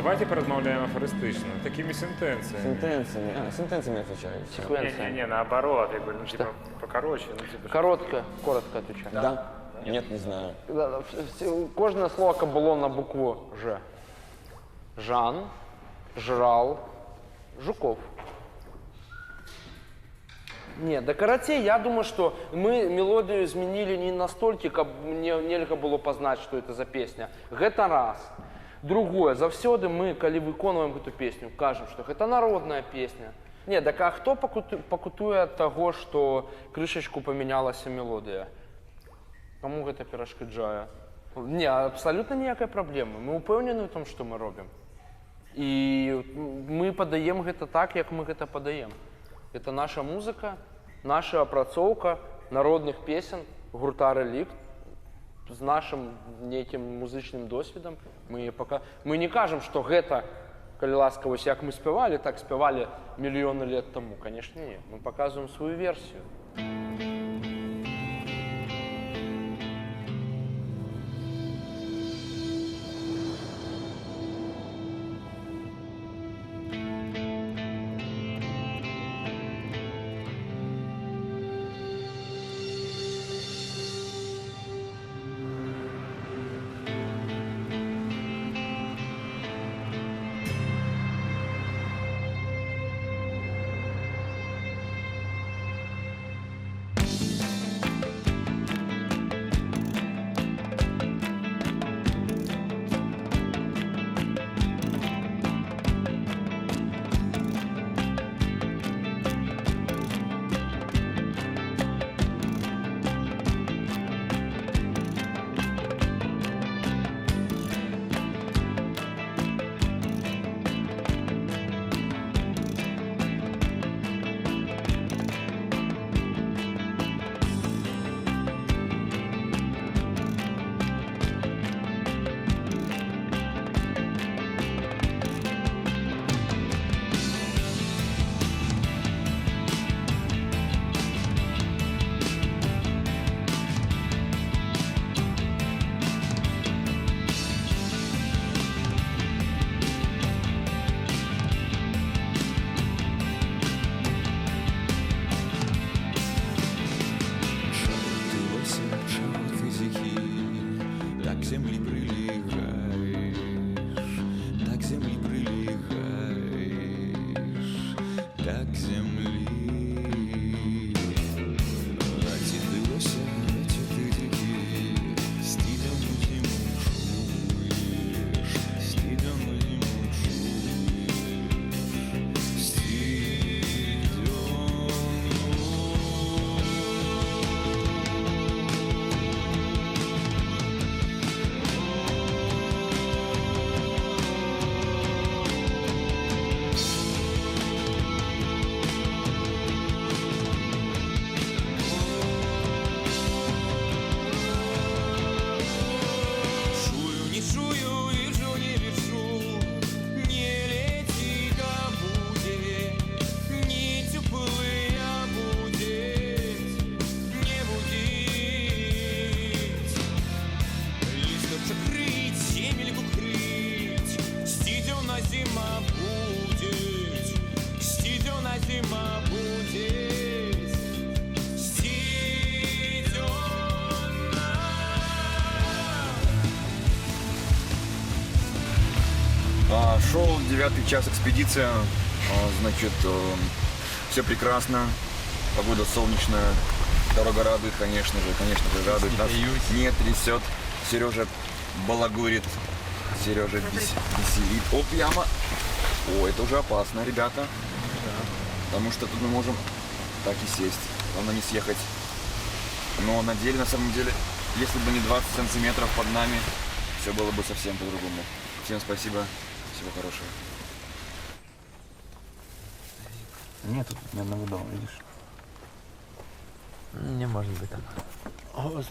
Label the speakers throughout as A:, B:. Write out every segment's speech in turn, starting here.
A: Давайте поразмовляем афористично, такими сентенциями.
B: Сентенциями отвечаю.
C: Секвенция.
A: Не, наоборот, я говорю, ну типа покороче, ну типа.
C: Коротко отвечаю.
B: Да? Нет, не знаю.
C: Кожне слово було на букву Ж. Жан, Жрал, Жуков. Ні, да карате, я думаю, що ми мелодію змінили не настільки, каб нельга було познати, що це за пісня. Гэта раз. Другое, завсёды мы, коли виконуємо эту песню, кажем, что это народная песня. Не, так а хто пакутуе от того, что крышечку поменялася мелодия? Кому гэта перашкаджае? Не, абсолютно ніякай праблемы. Мы упэўнены ў том, што мы робім. І мы падаем гэта так, як мы гэта падаем. Это наша музыка, наша апрацоўка народных песен, гурта «Рэлікт» з нашим нейкім музычным досведам. Мы не кажам, што гэта, калі ласка, вось як мы спявалі, так спявалі мільёны лет таму. Канешне, не. Мы паказваем сваю версію.
D: Шел 9-й час экспедиция, значит, все прекрасно, погода солнечная, дорога радует, конечно же радует нас, не трясет, Сережа балагурит, Сережа веселит. Оп, яма! О, это уже опасно, ребята, потому что тут мы можем так и сесть, главное не съехать. Но на деле, на самом деле, если бы не 20 сантиметров под нами, все было бы совсем по-другому. Всем спасибо. Всего хорошего. Нет тут ни одного дома, видишь?
E: Не может быть так.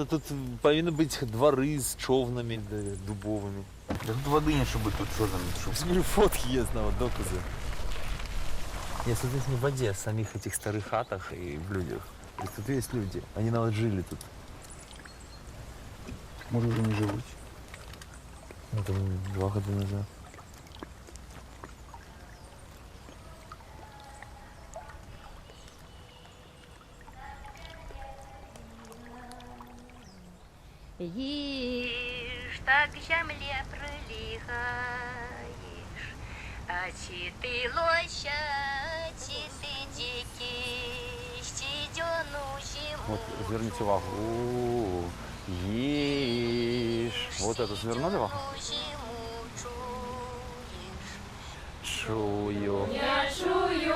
E: Тут повинны быть дворы с човнами дубовыми.
D: Да тут воды нет, чтобы тут что там.
E: Смотрю, фотки есть на вот доказы. Нет, тут здесь не в воде, а в самих этих старых хатах и в людях. То есть тут есть люди, они навіть жили тут.
D: Может, уже не живут.
E: Ну, там 2 года назад.
F: Їж, так земле прилігаєш, а чи ти лося, чи ти дикий, стідьону зиму.
E: Вот, разверните увагу. Ешь. Вот это свернули увагу?
F: Зиму чуєш.
E: Чую.
F: Я чую,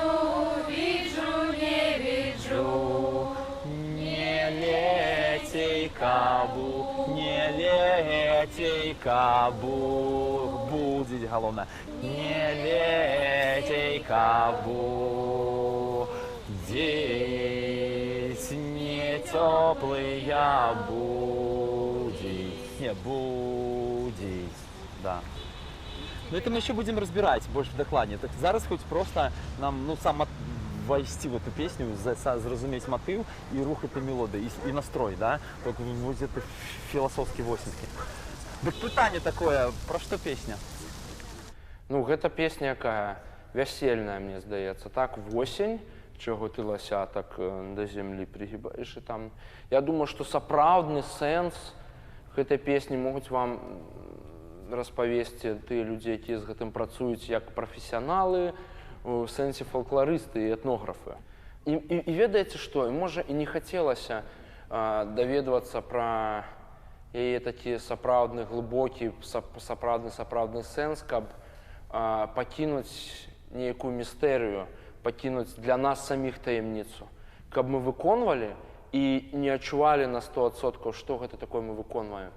F: віджу, не віджу.
E: Не летей, кабу, не летей, кабу. Будет головне. Не летей, кабу. Здесь не теплый я будет. Не будет. Да. Но это мы еще будем разбирать больше докладнее. Так зараз хоч просто нам ну сам ввести в эту песню, зрозуміти мотив і рухати мелодію, і настрой, да? Как вот это философский восеньский. Так питання такое, про що песня?
C: Ну, гэта песня якая вясельная, мне здаецца. Так, восень, чого ти лося так до землі пригибаєш і там. Я думаю, що сапраўдны сэнс гэтай песні могуць вам распавесці тыя людзі, якія з гэтым працуюць як прафесіяналы, у сэнсе фалкларысты і этнографы. І ведаеце што, можа і не хацелася даведвацца пра яе такі сапраўдны глыбокі, сапраўдны сэнс, каб пакінуць нейкую містэрыю, пакінуць для нас саміх таямніцу, каб мы выконвалі і не адчувалі на 100%, што гэта такое мы выконваем.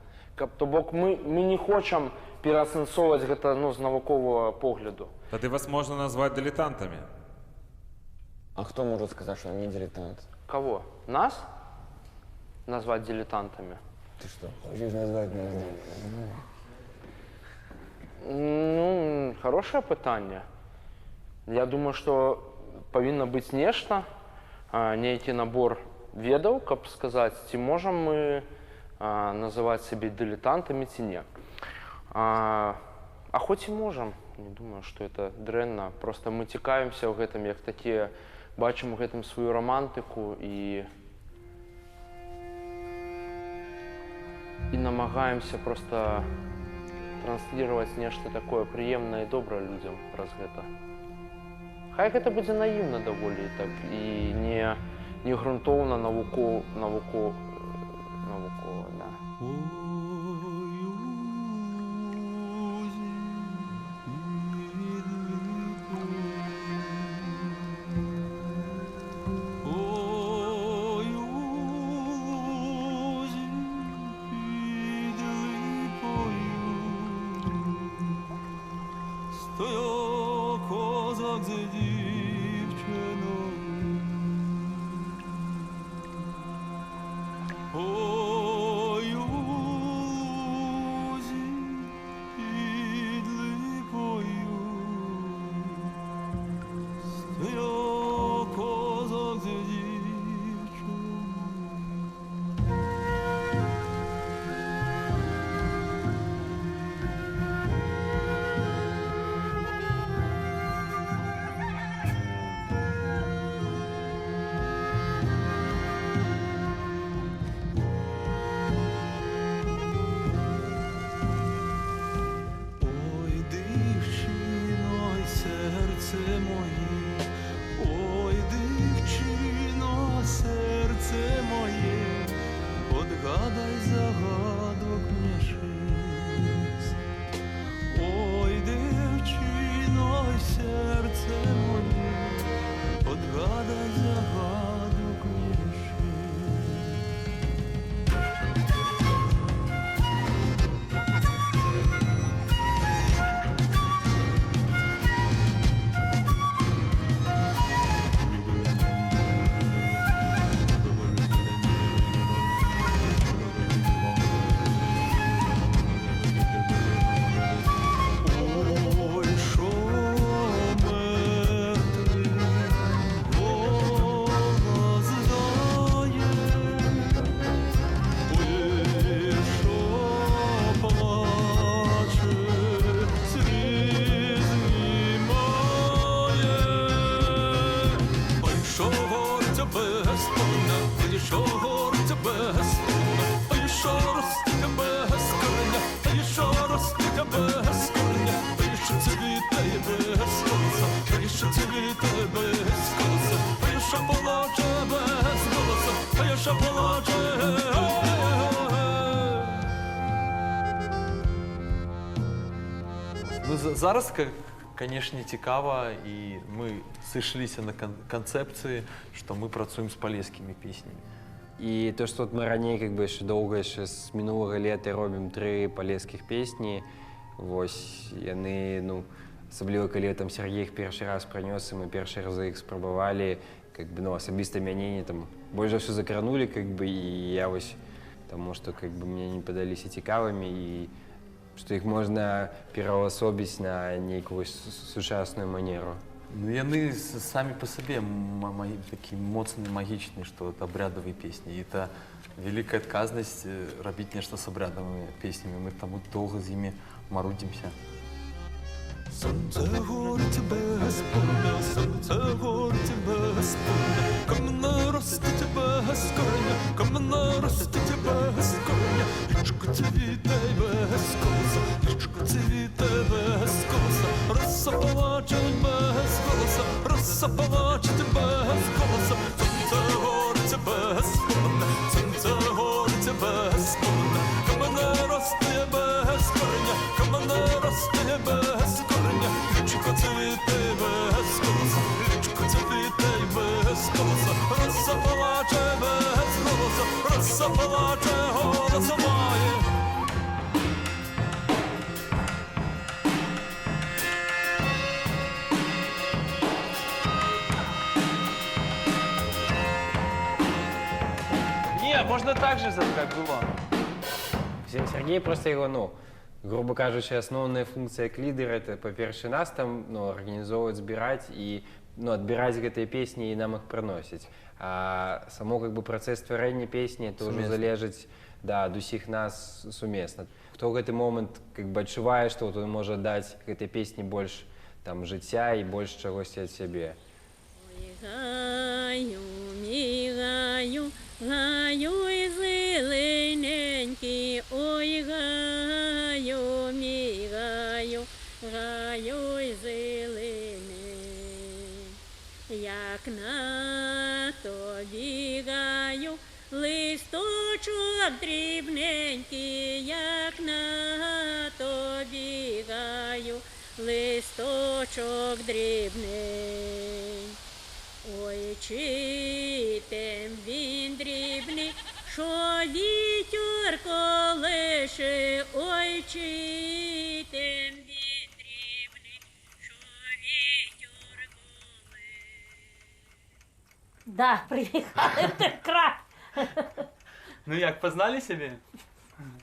C: То бок мы не хочам пераасэнсоўваць гэта з навуковага погляду.
A: Тады вас можна назваць дилетантами.
B: А кто может сказать, что он не дилетант?
C: Кого? Нас? Назвать дилетантами?
B: Ты что, хочешь назвать нас?
C: Ну, хорошее пытанне. Я думаю, што павінна быць нешта, нейкі набор ведаў, каб сказаць, ці можам мы называць сябе дилетантамі ці не. А хоць і можам, не думаю, што это дрэнна. Просто мы цікавімся ў гэтым, як такія, бачым у гэтым сваю романтыку і намагаемся просто транслировать нешта такое прыемнае і добрае людзям праз гэта. Хай гэта будзе наіўна даволі так і не грунтоўна навукова, да.
G: без кореня, пише цвіте без голоса, пише цвіте без голоса, пише плаче без голоса, пише плаче.
E: Ну, зараз, конечно, цікаво, і ми сышліся на концепції, що ми працюємо з полеськими піснями.
B: І то, що ми ранее как бы ще довго ще з минулого літа робимо 3 полеських пісні, ось, яны, ну, особливо коли там Сергій їх перший раз принес, і ми перші рази їх спробували, как бы, ну, особисто мяне там больше за все закранули, как бы, і я ось, тому що, как бы, мені не подалися цікавими, і що їх можна переособити на некую сучасну манеру.
E: Ну, яны самі по собі такі моцні, магічні, що це обрядові пісні. І це велика відказність робити нечто з обрядовими піснями. Ми тому довго з ними марудимося.
G: Сонце горить без поля, сонце горить без поля, камена ростуть без кореня, камена ростуть без кореня, лічко цвіте без колоса, лічко цвіте без колоса, роса плачуть без голоса, роса плачуть без голоса, сонце горить без поля, сонце горить без поля, камена ростуть без кореня, камена ростуть без кореня, лічко цвіте без колоса, лічко цвіте без колоса, роса плаче без голоса, роса плаче, голоса має.
E: Ні, можна так же, як було.
B: Сергей просто его, ну, грубо кажучи, основная функция як лидера, это, по-перше, нас там, ну, организовывать, збирать и, ну, отбирать гэтые песни и нам их приносить. А само, как бы, процесс творения песни, это уже залежить, да, ад усіх нас сумесна. Хто в гэты момент, как бы, адчувае, што вот он можа даць гэтай песні больш, там, жыцця і больш чагосьці ад сябе.
H: Гаю, мігаю, гаю і зелененький, ой, гаю, мігаю, гаю і зелений. Як на тобі гаю, листочок дрібненький, як на тобі гаю, листочок дрібний. Ой, читем він дрібний, що вітер колише, ой, читем він дрібний, що вітер колише.
I: Да, приїхали в той край.
E: Ну як, познали себе?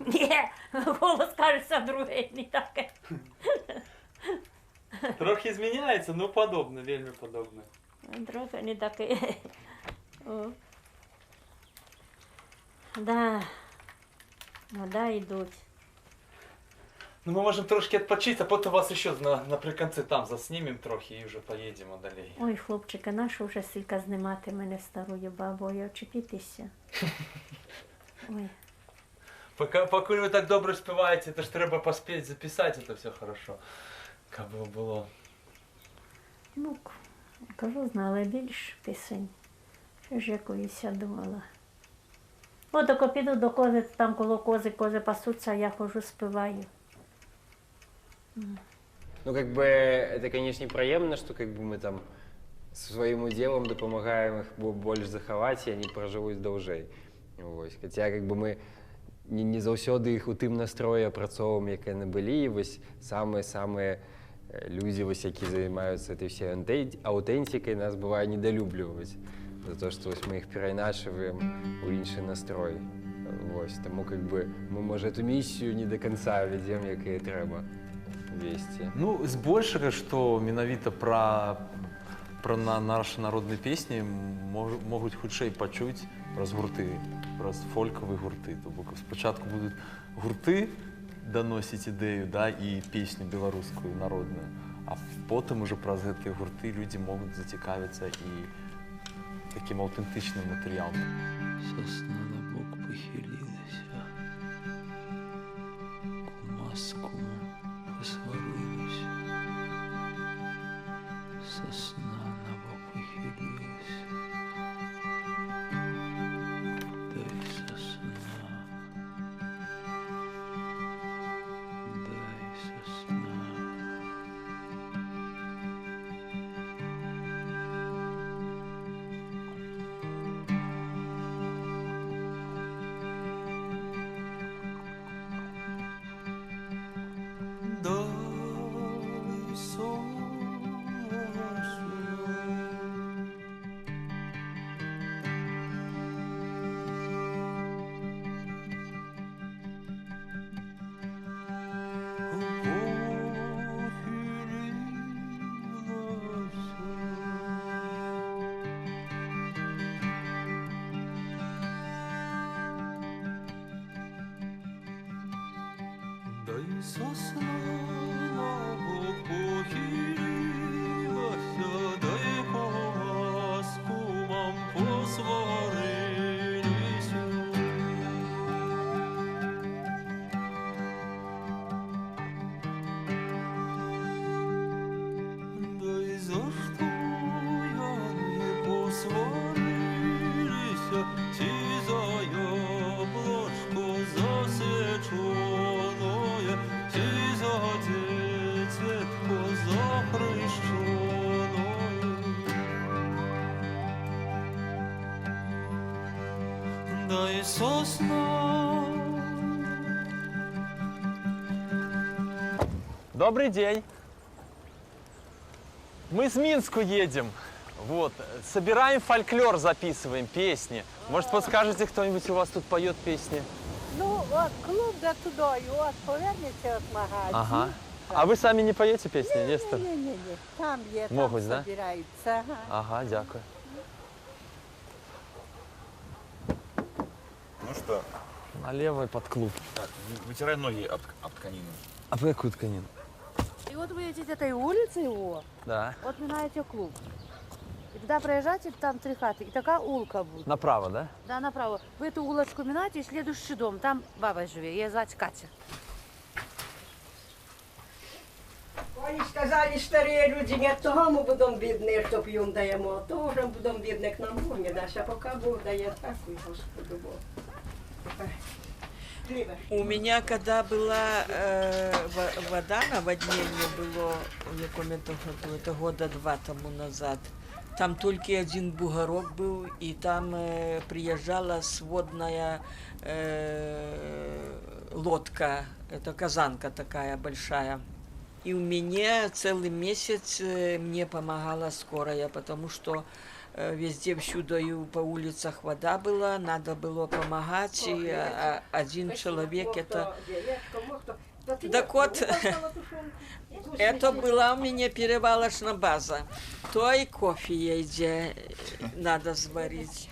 I: Ні, голос, кажеться, другий, не таке.
E: Трохи зміняється, ну подобно, вельми подобно.
I: Трохи не таке. О. Да. Ну, да, йдуть.
E: Ну ми можемо трошки відпочити, а потім вас ще наприкінці там заснімемо трохи і вже поїдемо далі.
I: Ой, хлопчика, нащо вже стільки знімати мене старою бабою, очепітися. Ой.
E: Поки ви так добре співаєте, то ж треба поспіти записати, це все хорошо. Як було.
I: Ну, кажу, знала більше пісень. Що ж якоюсь я думала. От тако піду до кози, там коло кози пасуться, а я ходжу, співаю.
B: Ну, как бы, это, конечно, приемно, что, как бы, мы там своим уделом допомагаем их больше заховать, и они проживут довжей. Ось. Хотя, как бы, мы не заўсёды их у тым настроі апрацоўваем, як яны былі, і вось самыя-самыя людзі, вось, які займаюцца этой всей аутэнтикай, нас бывае недолюбліваюць за то, што вось, мы их перайначваем у іншы настрой. Вось. Таму, как бы, мы, можа, эту місію не до конца вядзем, як і трэба весці.
E: Ну, збольшага, што менавіта пра наши народныя песні могуць хутчэй пачуць праз гурты, праз фолькавыя гурты. То бок спачатку будуць гурты даносіць ідэю, да, і песню беларускую народную, а потым уже праз гэтыя гурты людзі могуць зацікавіцца і такім аўтэнтычным матэрыялам.
G: Сосна на бок похилилася, кумаску сосна на бок похилилась. Дай сосна. Дай сосна. Дай солнце. Дай сосна на бок похилилася, дай коласку мам посварилися. Дай за что яны посварилися, ці за яблочко засеченое, ці за дитятко запрещеное. Дай сосна.
E: Добрый день. Мы из Минска едем. Вот. Собираем фольклор, записываем песни. Может, подскажете, кто-нибудь у вас тут поет песни?
J: Ну, от клуб до туди, от повернеться від магазину.
E: Ага. А вы сами не поете песни? Нет, что ли?
J: Ні. Там є,
E: Можуть, да?
J: там збираються. Ага.
E: Ага, дякую.
D: Ну что,
E: Налево и под клуб.
D: так, вытирай ноги об тканину.
E: А вы какую тканину?
J: И вот вы идете этой улицей, его,
E: Да.
J: вот минаете клуб. И туда проезжаете, там 3 хаты, и такая улка будет.
E: Направо, да?
J: Да, направо. Вы эту улочку минаете, и следующий дом, там баба живет, ее звать Катя.
K: Вони сказали, старі люди, не того ми будемо бідні, що п'ємо даємо, то вже будемо бідні, к нам Бог не дасть, а поки Бог дає, так і Господу Богу.
L: У меня, когда была вода, наводнение было, в якому году, это года 2 тому назад, там только один бугорок был, и там приезжала сводная лодка, это казанка такая большая. И у меня целый месяц мне помогала скорая, потому что везде всюду по улицах вода была, надо было помогать, и один человек это... Так вот, это была у меня перевалочная база. То и кофе ейде надо сварить,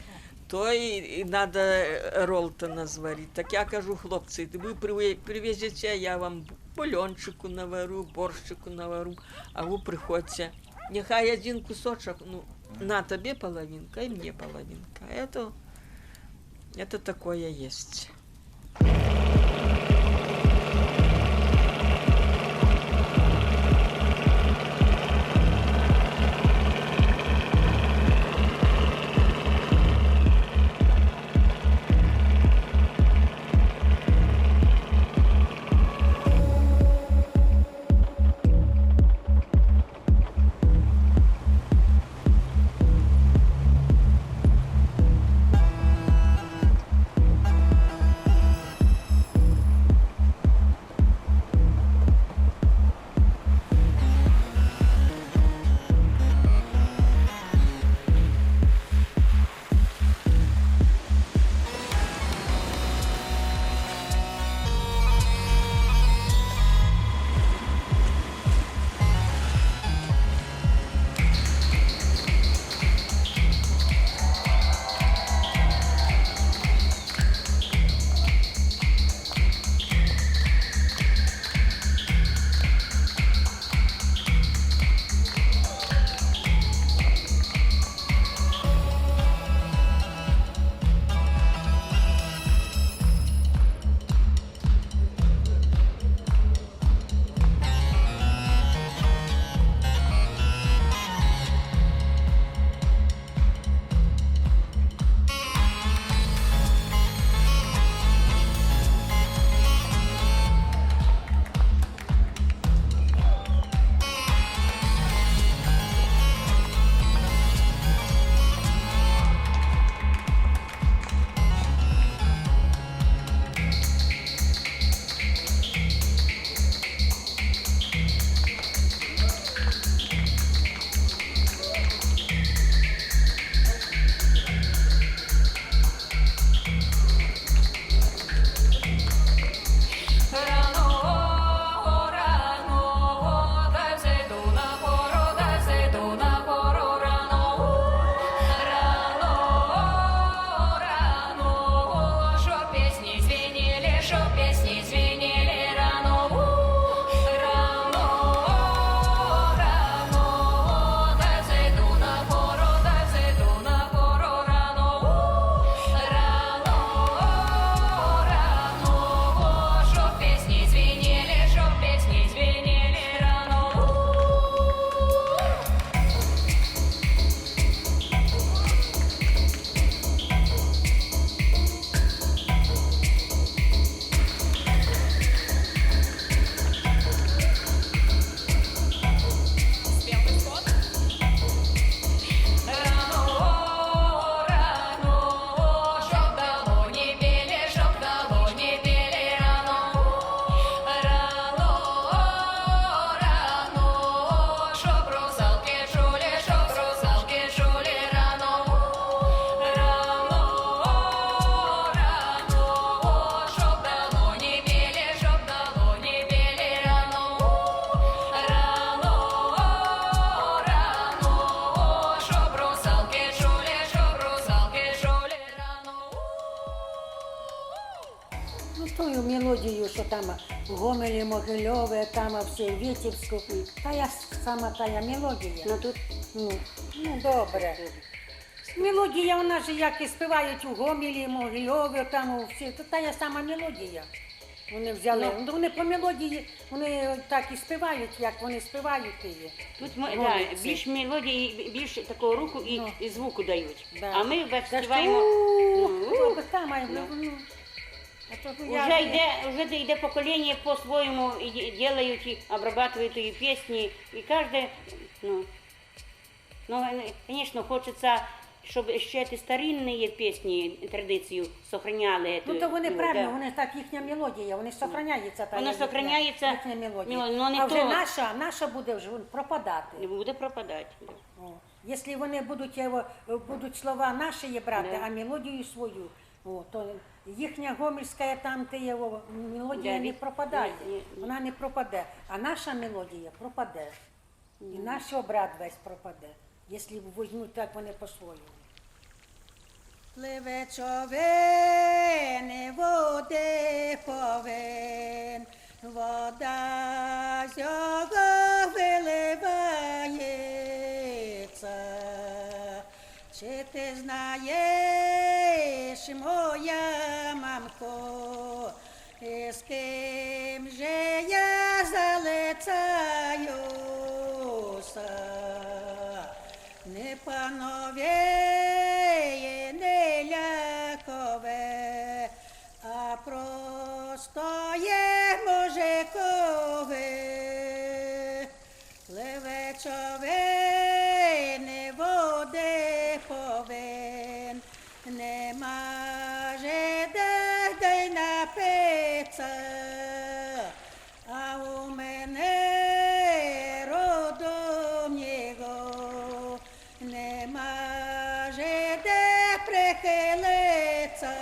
L: то и надо ролтона сварить. Так я кажу, хлопцы, вы привезете, я вам бульончику навару, борщику навару, а вы приходите. Нехай один кусочек, ну, на тебе половинка и мне половинка. Это такое есть.
I: Гомелі, Могильове, там все, Вітівську. Сама тая мелодія.
J: Ну тут
I: Ну добре. Мелодія, вона ж як і співають у Гомелі, Могильове, там у всі. То тая сама мелодія. Вони взяли. Ну, вони по мелодії, вони так і співають, як вони співають її.
J: тут більш мелодії, більш такого руху і звуку дають.
I: Да.
J: А ми
I: Так
J: співаємо.
I: що, там,
J: Уже йде покоління по-своєму і роблять, і обрабатують і пісні, і кожен, звісно, хочеться, щоб ще ті старинні пісні, традицію зберігали.
I: Ну то вони правильно, вони так, їхня мелодія, вони зберігаються.
J: Вона зберігається,
I: їхня мелодія.
J: но не
I: А вже
J: то.
I: наша буде вже пропадати.
J: Не буде пропадати.
I: О, якщо вони будуть слова наші брати,
J: Да.
I: а мелодію свою, то їхня гомельська там мелодія
J: Да,
I: не пропадає.
J: ні.
I: Вона не пропаде, а наша мелодія пропаде. І наш обряд весь пропаде, якщо візьмуть так вони по-своєму. Пливе човен, води повен, вода з його виливається. Чи ти знаєш, моя мамко, з ким же я залицаюся? Не панове, не лякове, а просто є мужикове. Пливе човен, води повен, нема же де напиться, а у мене родом його нема же де прихилиться.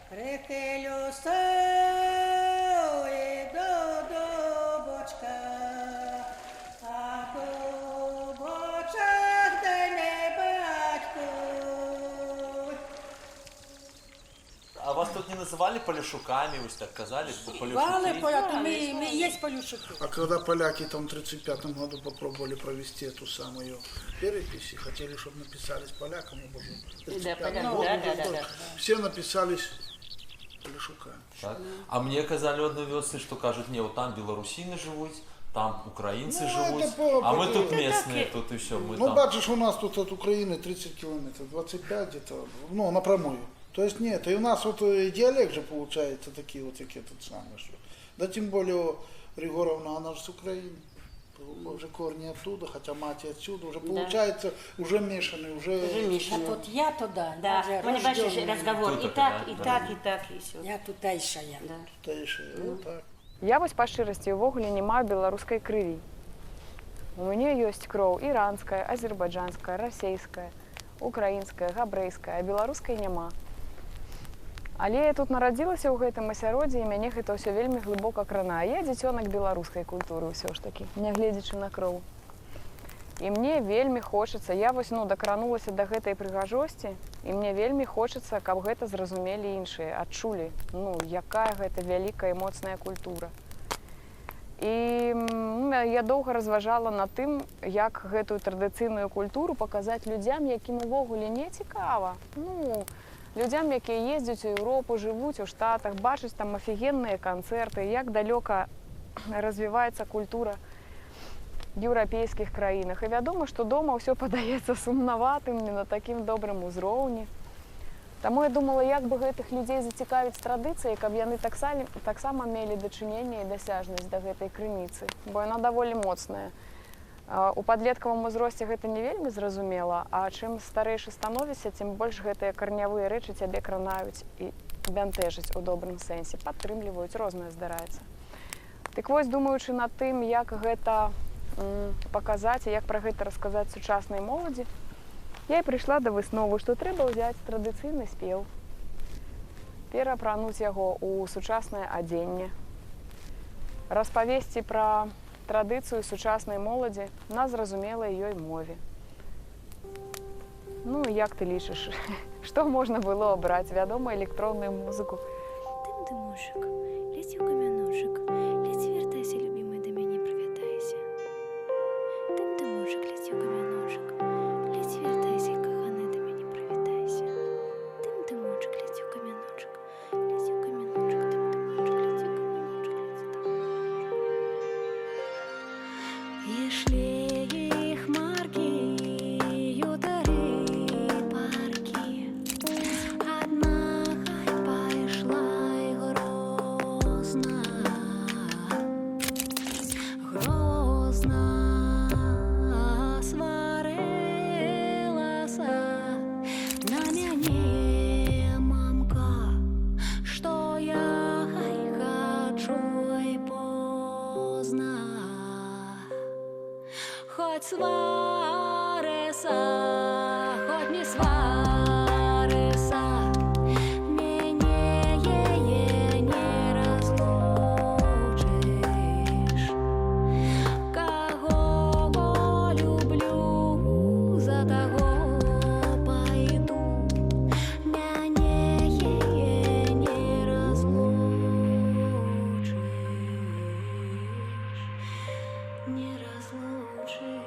I: Прихилюся і до бочка, а до бочок де не батько.
E: А вас тут не называли полешуками, вы так казали, что
I: Бали,
E: полешуки?
I: мы есть полюшики.
M: А когда поляки там в 1935 году попробовали провести эту самую перепись и хотели, чтобы написались полякам, в 1935 году, все написались полешуками.
E: Так. А мне казали одной вёсы, что кажут, не, вот там белорусины живут, там украинцы живут, а мы тут местные, тут и все. Мы
M: Ну,
E: там...
M: бачишь, у нас тут от Украины 30 километров, 25 где-то, ну, напрямую. То есть нет, и у нас вот и диалект же получается такие вот, такие тут самые, что. Да тем более Григоровна, она же с Украины. Уже корни оттуда, хотя мать и отсюда, уже получается, уже мешанный, уже...
I: А тут я туда,
J: Да,
I: уже
J: мы бачишь
I: рождённый.
J: разговор
E: Тут
J: и
E: это,
J: так,
E: да,
J: и
E: да.
J: так, и так, и все.
I: Я тутейшая.
J: Да.
M: Тутейшая, вот так.
N: Я вось па шчырасці ўвогуле не маю беларускай крыві. У мяне ёсць кроў іранская, азербайджанская, расейская, украінская, габрэйская, а беларускай няма. Але я тут нарадзілася ў гэтым асяроддзі, і мяне гэта ўсё вельмі глыбока кранае. Я дзіцёнак беларускай культуры ўсё ж такі, нягледзячы на кроў. І мне вельмі хочацца, я вось дакранулася да гэтай прыгажосці, і мне вельмі хочацца, каб гэта зразумелі іншыя, адчулі, якая гэта вялікая і моцная культура. І я доўга разважала над тым, як гэтую традыцыйную культуру паказаць людзям, якім увогуле не цікава. Людзям, якія ездзяць у Еўропу, жывуць у Штатах, бачаць там афігенныя канцэрты, як далёка развіваецца культура в еўрапейскіх краінах. І вядома, што дома ўсё падаецца сумнаватым, не на такім добрым узроўні. Таму я думала, як бы гэтых людзей зацікавіць традыцыяй, каб яны таксама мелі дачыненне і дасяжнасць да гэтай крыніцы, бо яна даволі моцная. У падлеткавым узросце гэта не вельмі зразумела, а чым старэйшы становішся, тым больш гэтыя карнявыя рэчы цябе кранаюць і бянтэжаць у добрым сэнсе, падтрымліваюць, рознае здараецца. Дык вось, думаючы над тым, як гэта паказаць і як пра гэта расказаць сучаснай моладзі, я і прыйшла да высновы, што трэба ўзяць традыцыйны спеў, пераапрануць яго ў сучаснае адзенне, распавесці пра традыцыю сучаснай моладзі на зразумелай ёй мове. Як ты лічыш, што можна было абраць? Вядома, электронную музыку.
F: Дым-дымушек, летів позна сварилася на мяне мамка, што я хочу й позна. Хоть сварися, хоть не сварися, мене її не розлучиш. Кого люблю, за того пойду, мене її не розлучиш, не розлучиш.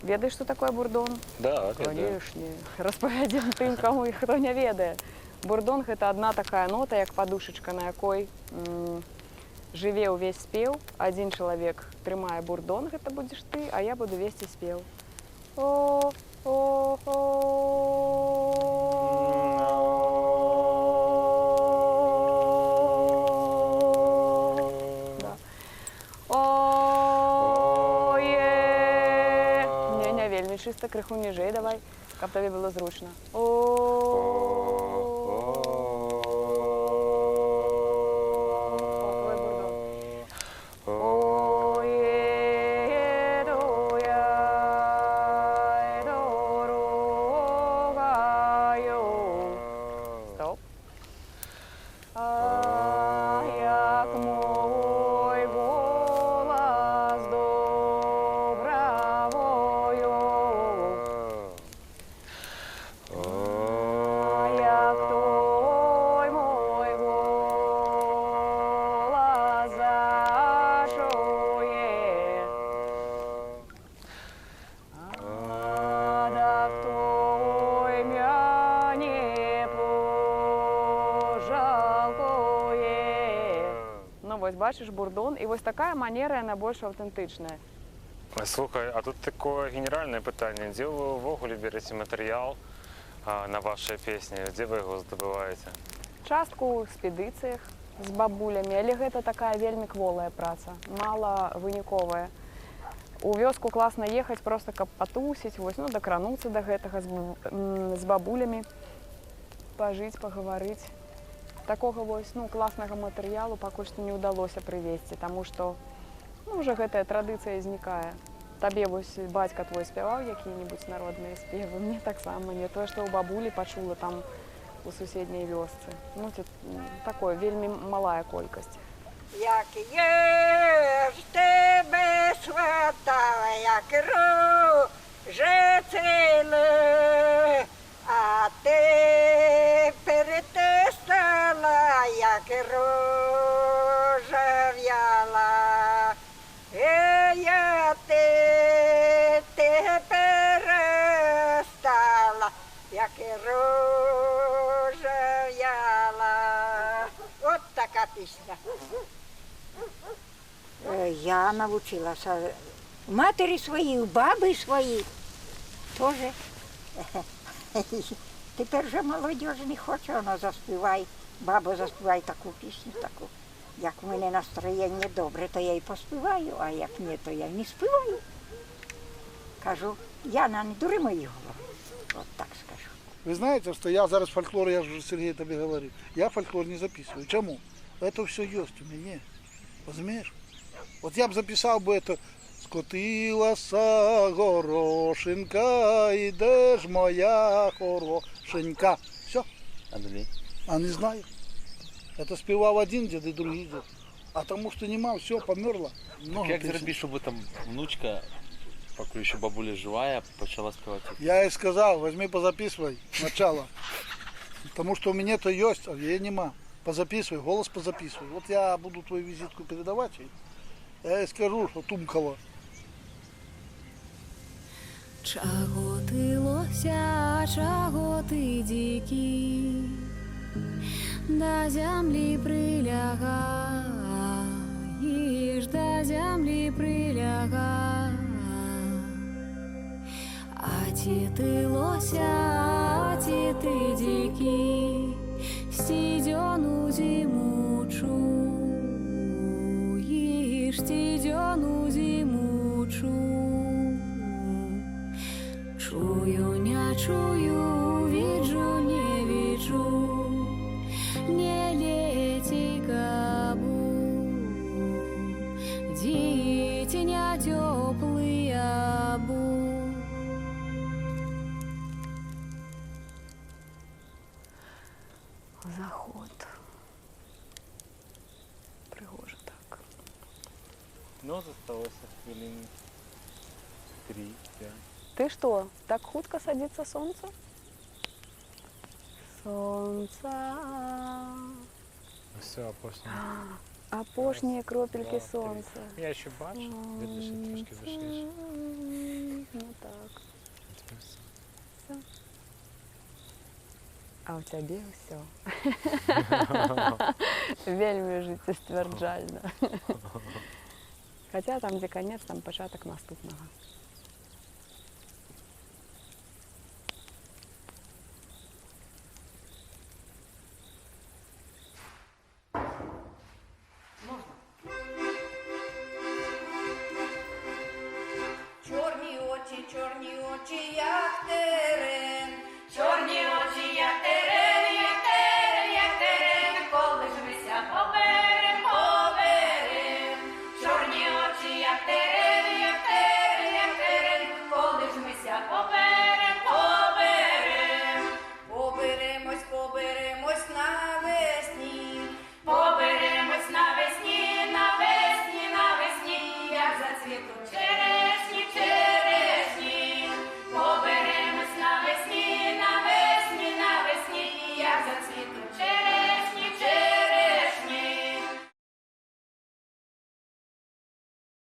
N: Ведаеш, што такое бурдон?
B: Да,
N: Конечно. Распавядзем тым, каму і хто не ведае. Бурдон – гэта адна такая нота, як падушачка, на якой жыве ўвесь спеў. Адзін чалавек трымае бурдон, гэта будзеш ты, а я буду весці спеў. О, о, о. Да. Не вельмі чыста, крыху ніжэй давай, каб табе было зручна. Стоп. Як мой голос добравою, як той мой голос зачує, так той мяне пожалує. Ну, вось бачиш бурдон, і ось така манера, яна больш аўтэнтычная.
O: Слухай, а тут такое генеральное питання. Де ви ввогуле берете матеріал на ваші пісні? Де ви його здобуваєте?
N: Частку ў экспедыцыях з бабулямі, але гэта такая вельмі кволая праца, малавыніковая. У вёску класна ехаць проста, каб патусіць, вось, ну, дакрануцца да гэтага з бабулямі, пажыць, пагаварыць. Такога вось, ну, класнага матэрыялу пакуль што не ўдалося прывезці, таму што, ну, уже гэтая традыцыя знікае. Табе вось бацька твой спяваў якія-небудзь народныя спевы, мне таксама, не тое, што ў бабулі пачула там у суседняй вёсцы. Ну, такое, вельмі малая колькасць.
K: Як є ж тебе сватала, як роже ціле, а ти перетисала, як рожа в'яла. Я ти перестала, як рожа в'яла. От така пісня.
P: Я навчилася у матері своїй, у баби своїй. Тоже. Тепер вже молодіж не хоче, вона заспіває. Бабо, заспівай таку пісню, таку. Як у мене настроєння добре, то я і поспіваю, а як ні, то я не співаю. Кажу, Яна, не дури мої голови. От так скажу.
M: Вы знаете, что я зараз фольклор, я же Сергей тебе говорил, я фольклор не записываю. Чему? Это все есть у меня. Розумієш? От я б записав би це «Скотилася горошинка, іде ж моя хорошенька». Все.
E: А далі?
M: А не знаю. Это співав один дід і другий дід. А тому що нема, все, померла.
E: Так як зробити, щоб там внучка, поки ще бабуля жива, почала співати?
M: Я їй сказав, возьми, позаписывай начало. Потому что у меня то есть, а ее нема. Позаписывай, голос позаписывай. Вот я буду твою визитку передавать, я ей скажу, что Тумкова.
F: Чаго ти лося, чаго ти дикий, до землі прилягаєш, до землі прилягаєш. А ті ти лося, а ті ти дикий, стідьону зимучу, нарешті дзьону зімучу. Чую, не чую, виджу, не виджу, не лети кабу. Дітеня теплий абу. Заход. Пригоже так.
O: Ну, зосталося хвилин 3-5.
N: Ты что, так хутко садится солнце? Солнце.
O: Все, опошнє.
N: Опошние кропельки солнца.
O: Я ще бачу, видно, що трошки вийшліше.
N: Ну так. Все. А у тебе все. Вельми життєстверджальна. Хоча там, де конець, там початок наступного.